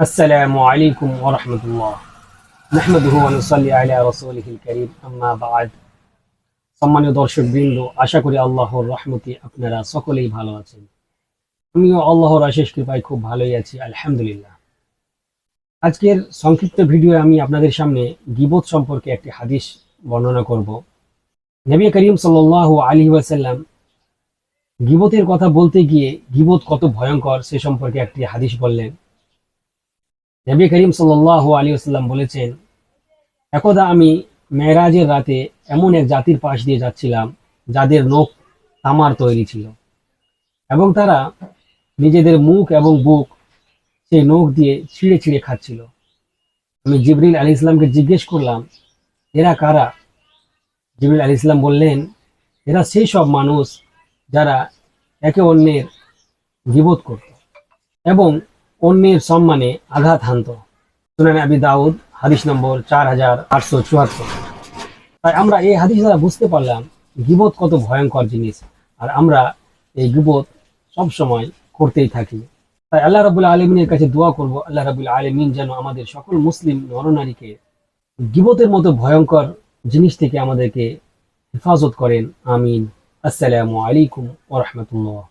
আসসালামু আলাইকুম ওয়া রাহমাতুল্লাহ। নাহমাদুহু ওয়া নুসাল্লি আলা রাসূলিহিল কারীম, আম্মা বা'দ। সম্মানীয় দর্শকবৃন্দ, আশা করি আল্লাহর রহমতে আপনারা সকলেই ভালো আছেন। আমিও আল্লাহর অশেষ কৃপায় খুব ভালোই আছি, আলহামদুলিল্লাহ। আজকের সংক্ষিপ্ত ভিডিওয়ে আমি আপনাদের সামনে গীবত সম্পর্কে একটি হাদিস বর্ণনা করব। নবী করিম সাল্লাল্লাহু আলাইহি ওয়াসাল্লাম গীবতের কথা বলতে গিয়ে গীবত কত ভয়ঙ্কর সে সম্পর্কে একটি হাদিস বললেন। নবী করিম সাল্লাল্লাহু আলাইহি ওয়াসাল্লাম বলেছেন, একদা আমি মেরাজের রাতে এমন এক জাতির পাশ দিয়ে যাচ্ছিলাম যাদের নখ তামার তৈরি ছিল এবং তারা নিজেদের মুখ এবং বুক সেই নখ দিয়ে ছিঁড়ে ছিঁড়ে খাচ্ছিল। আমি জিবরিল আলী ইসলামকে জিজ্ঞেস করলাম, এরা কারা? জিবরিল আলী ইসলাম বললেন, এরা সেই সব মানুষ যারা একে অন্যের গীবত করত এবং অন্যের সম্মানে আঘাত হানত। সুনানে আবি দাউদ, হাদিস নম্বর 4874। তাই আমরা এই হাদিস দ্বারা বুঝতে পারলাম গীবত কত ভয়ঙ্কর জিনিস, আর আমরা এই গীবত সব সময় করতেই থাকি। তাই আল্লাহ রাব্বুল আলামিনের কাছে দোয়া করব, আল্লাহ রাব্বুল আলামিন যেন আমাদের সকল মুসলিম নরনারীকে গীবতের মতো ভয়ঙ্কর জিনিস থেকে আমাদেরকে হেফাজত করেন। আমিন। আসসালামু আলাইকুম ওয়া রাহমাতুল্লাহ।